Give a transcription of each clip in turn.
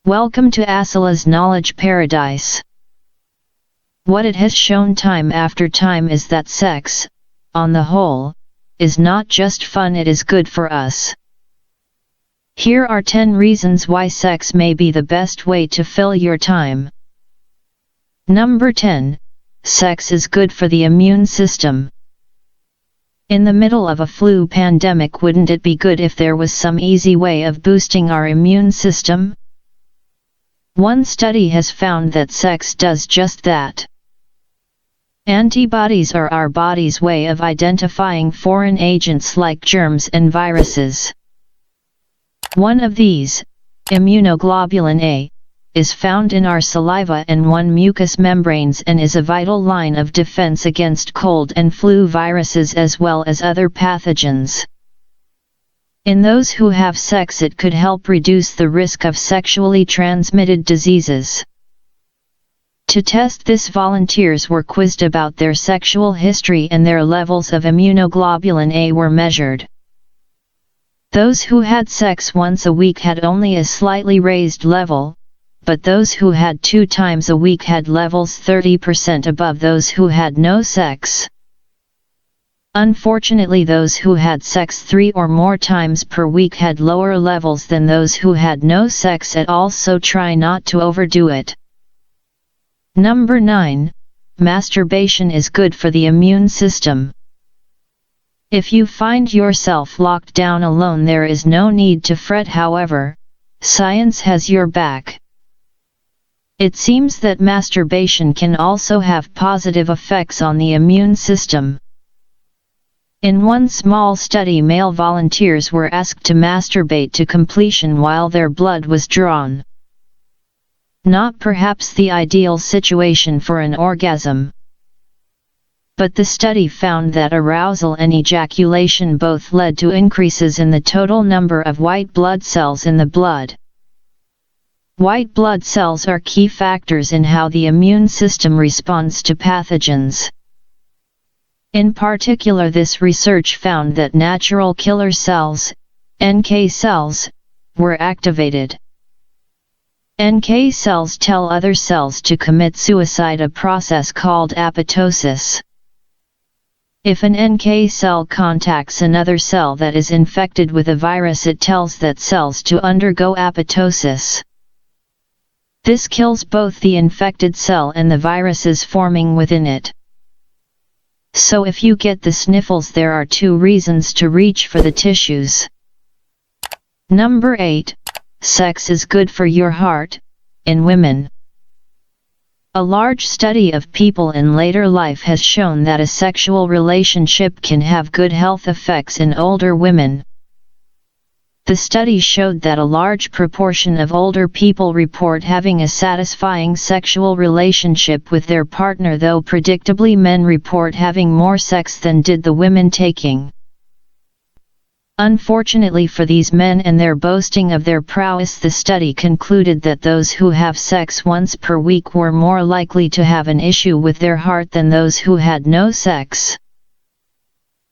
Welcome to Asilas Knowledge Paradise. What it has shown time after time is that sex, on the whole, is not just fun, it is good for us. Here are 10 reasons why sex may be the best way to fill your time. Number 10. Sex is good for the immune system. In the middle of a flu pandemic, wouldn't it be good if there was some easy way of boosting our immune system? One study has found that sex does just that. Antibodies are our body's way of identifying foreign agents like germs and viruses. One of these, immunoglobulin A, is found in our saliva and one mucous membranes and is a vital line of defense against cold and flu viruses as well as other pathogens. In those who have sex, it could help reduce the risk of sexually transmitted diseases. To test this, volunteers were quizzed about their sexual history and their levels of immunoglobulin A were measured. Those who had sex once a week had only a slightly raised level, but those who had 2 times a week had levels 30% above those who had no sex. Unfortunately, those who had sex 3 or more times per week had lower levels than those who had no sex at all, so try not to overdo it. Number 9. Masturbation is good for the immune system. If you find yourself locked down alone, there is no need to fret. However, science has your back. It seems that masturbation can also have positive effects on the immune system. In one small study, male volunteers were asked to masturbate to completion while their blood was drawn. Not perhaps the ideal situation for an orgasm. But the study found that arousal and ejaculation both led to increases in the total number of white blood cells in the blood. White blood cells are key factors in how the immune system responds to pathogens. In particular, this research found that natural killer cells, NK cells, were activated. NK cells tell other cells to commit suicide, a process called apoptosis. If an NK cell contacts another cell that is infected with a virus, it tells that cells to undergo apoptosis. This kills both the infected cell and the viruses forming within it. So if you get the sniffles, there are 2 reasons to reach for the tissues. Number 8. Sex is good for your heart, in women. A large study of people in later life has shown that a sexual relationship can have good health effects in older women. The study showed that a large proportion of older people report having a satisfying sexual relationship with their partner, though predictably men report having more sex than did the women taking. Unfortunately for these men and their boasting of their prowess, the study concluded that those who have sex once per week were more likely to have an issue with their heart than those who had no sex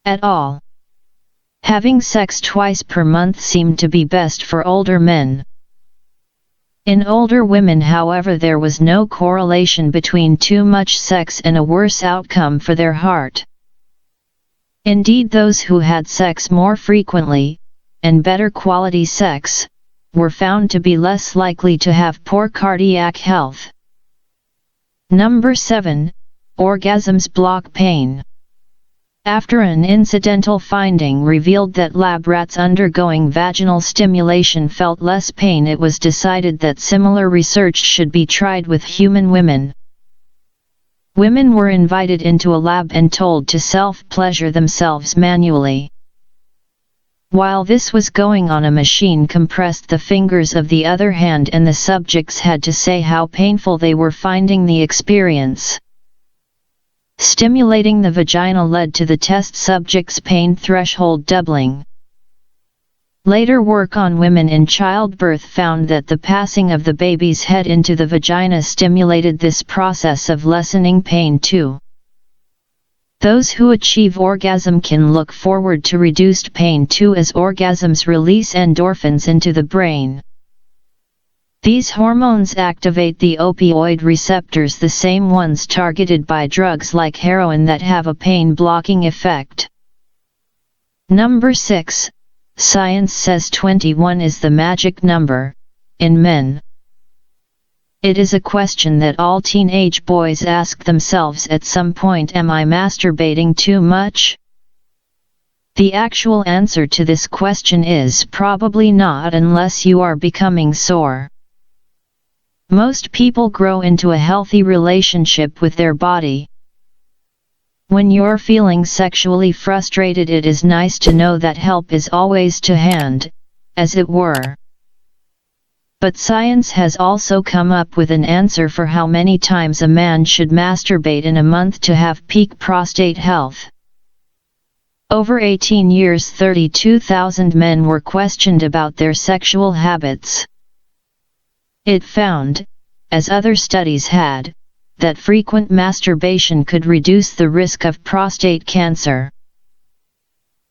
at all. Having sex twice per month seemed to be best for older men. In older women, however, there was no correlation between too much sex and a worse outcome for their heart. Indeed, those who had sex more frequently, and better quality sex, were found to be less likely to have poor cardiac health. Number 7. Orgasms block pain. After an incidental finding revealed that lab rats undergoing vaginal stimulation felt less pain, it was decided that similar research should be tried with human women. Women were invited into a lab and told to self-pleasure themselves manually. While this was going on, a machine compressed the fingers of the other hand and the subjects had to say how painful they were finding the experience. Stimulating the vagina led to the test subjects' pain threshold doubling. Later work on women in childbirth found that the passing of the baby's head into the vagina stimulated this process of lessening pain too. Those who achieve orgasm can look forward to reduced pain too, as orgasms release endorphins into the brain. These hormones activate the opioid receptors, the same ones targeted by drugs like heroin that have a pain-blocking effect. Number 6. Science says 21 is the magic number, in men. It is a question that all teenage boys ask themselves at some point: am I masturbating too much? The actual answer to this question is probably not, unless you are becoming sore. Most people grow into a healthy relationship with their body. When you're feeling sexually frustrated, it is nice to know that help is always to hand, as it were. But science has also come up with an answer for how many times a man should masturbate in a month to have peak prostate health. Over 18 years, 32,000 men were questioned about their sexual habits. It found, as other studies had, that frequent masturbation could reduce the risk of prostate cancer.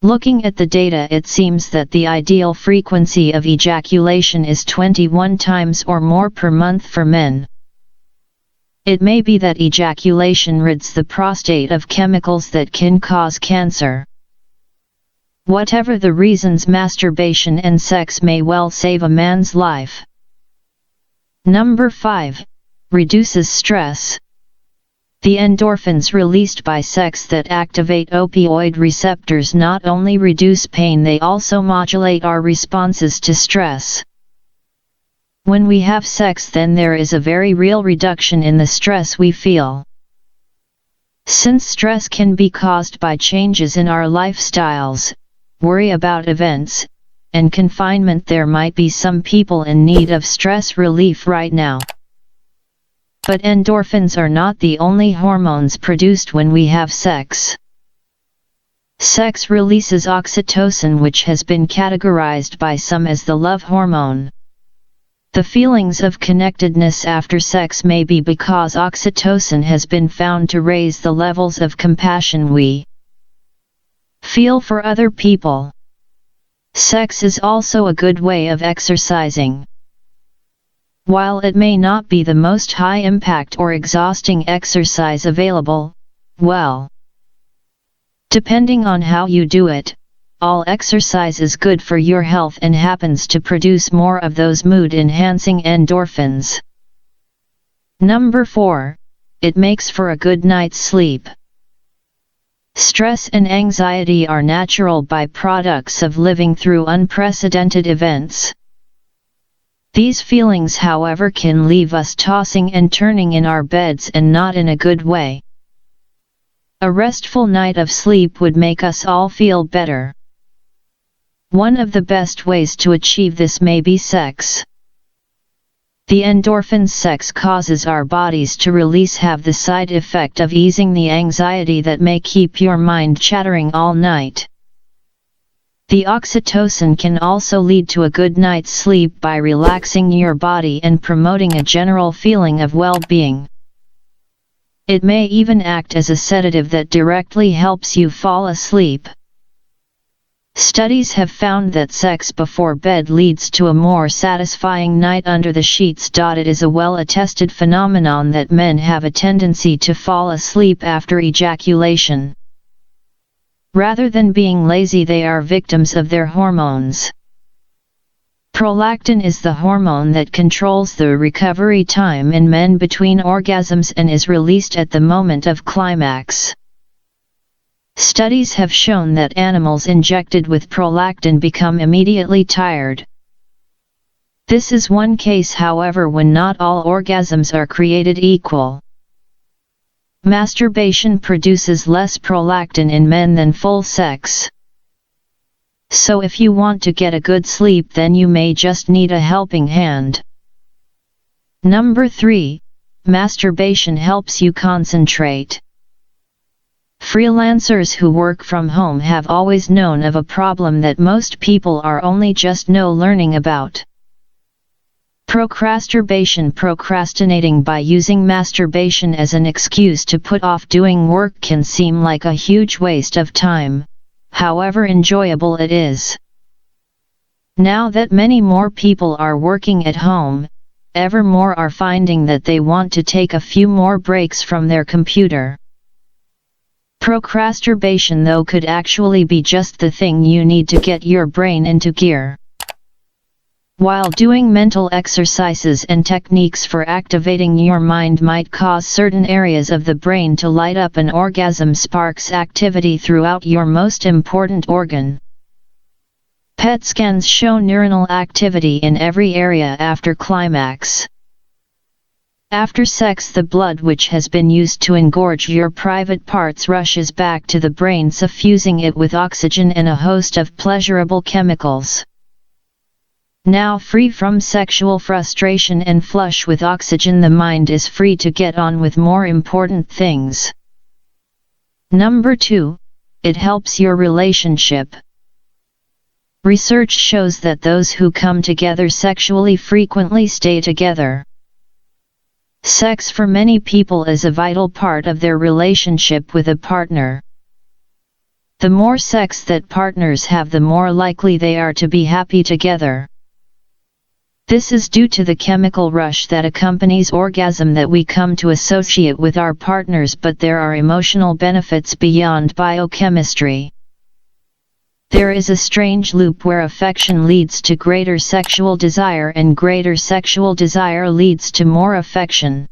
Looking at the data, it seems that the ideal frequency of ejaculation is 21 times or more per month for men. It may be that ejaculation rids the prostate of chemicals that can cause cancer. Whatever the reasons, masturbation and sex may well save a man's life. Number 5. Reduces stress. The endorphins released by sex that activate opioid receptors not only reduce pain, they also modulate our responses to stress. When we have sex, then there is a very real reduction in the stress we feel. Since stress can be caused by changes in our lifestyles, worry about events, and confinement, there might be some people in need of stress relief right now. But endorphins are not the only hormones produced when we have sex. Sex releases oxytocin, which has been categorized by some as the love hormone. The feelings of connectedness after sex may be because oxytocin has been found to raise the levels of compassion we feel for other people. Sex is also a good way of exercising. While it may not be the most high-impact or exhausting exercise available, well, depending on how you do it, all exercise is good for your health and happens to produce more of those mood-enhancing endorphins. Number 4. It makes for a good night's sleep. Stress and anxiety are natural byproducts of living through unprecedented events. These feelings, however, can leave us tossing and turning in our beds, and not in a good way. A restful night of sleep would make us all feel better. One of the best ways to achieve this may be sex. The endorphins sex causes our bodies to release have the side effect of easing the anxiety that may keep your mind chattering all night. The oxytocin can also lead to a good night's sleep by relaxing your body and promoting a general feeling of well-being. It may even act as a sedative that directly helps you fall asleep. Studies have found that sex before bed leads to a more satisfying night under the sheets. It is a well-attested phenomenon that men have a tendency to fall asleep after ejaculation. Rather than being lazy, they are victims of their hormones. Prolactin is the hormone that controls the recovery time in men between orgasms and is released at the moment of climax. Studies have shown that animals injected with prolactin become immediately tired. This is one case, however, when not all orgasms are created equal. Masturbation produces less prolactin in men than full sex. So if you want to get a good sleep, then you may just need a helping hand. Number 3. Masturbation helps you concentrate. Freelancers who work from home have always known of a problem that most people are only just now learning about. Procrastinating by using masturbation as an excuse to put off doing work can seem like a huge waste of time, however enjoyable it is. Now that many more people are working at home, ever more are finding that they want to take a few more breaks from their computer. Procrastination, though, could actually be just the thing you need to get your brain into gear. While doing mental exercises and techniques for activating your mind might cause certain areas of the brain to light up, an orgasm sparks activity throughout your most important organ. PET scans show neuronal activity in every area after climax. After sex, the blood, which has been used to engorge your private parts, rushes back to the brain, suffusing it with oxygen and a host of pleasurable chemicals. Now free from sexual frustration and flush with oxygen, the mind is free to get on with more important things. Number 2, it helps your relationship. Research shows that those who come together sexually frequently stay together. Sex for many people is a vital part of their relationship with a partner. The more sex that partners have, the more likely they are to be happy together. This is due to the chemical rush that accompanies orgasm that we come to associate with our partners, but there are emotional benefits beyond biochemistry. There is a strange loop where affection leads to greater sexual desire and greater sexual desire leads to more affection.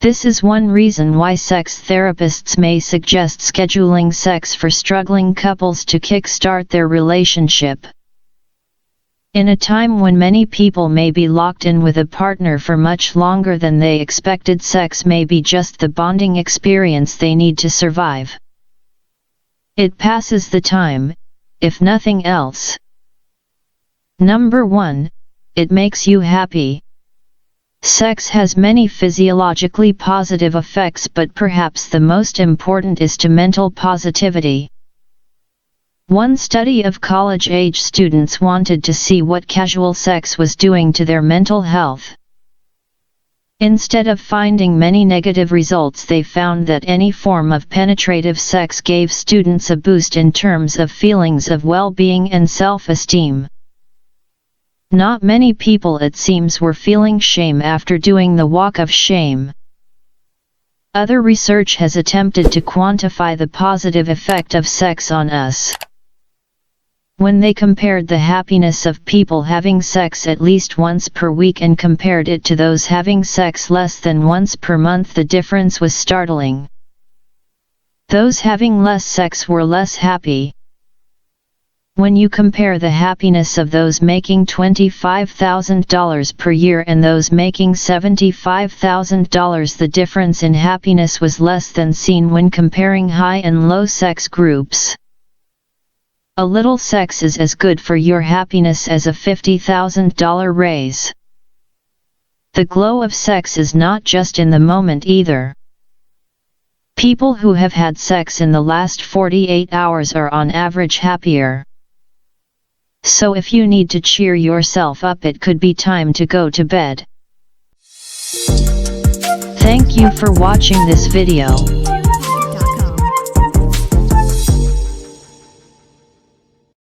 This is one reason why sex therapists may suggest scheduling sex for struggling couples to kickstart their relationship. In a time when many people may be locked in with a partner for much longer than they expected, sex may be just the bonding experience they need to survive. It passes the time, if nothing else. Number 1, it makes you happy. Sex has many physiologically positive effects, but perhaps the most important is to mental positivity. One study of college-age students wanted to see what casual sex was doing to their mental health. Instead of finding many negative results, they found that any form of penetrative sex gave students a boost in terms of feelings of well-being and self-esteem. Not many people, it seems, were feeling shame after doing the walk of shame. Other research has attempted to quantify the positive effect of sex on us. When they compared the happiness of people having sex at least once per week and compared it to those having sex less than once per month, the difference was startling. Those having less sex were less happy. When you compare the happiness of those making $25,000 per year and those making $75,000, the difference in happiness was less than seen when comparing high and low sex groups. A little sex is as good for your happiness as a $50,000 raise. The glow of sex is not just in the moment either. People who have had sex in the last 48 hours are on average happier. So if you need to cheer yourself up, it could be time to go to bed. Thank you for watching this video.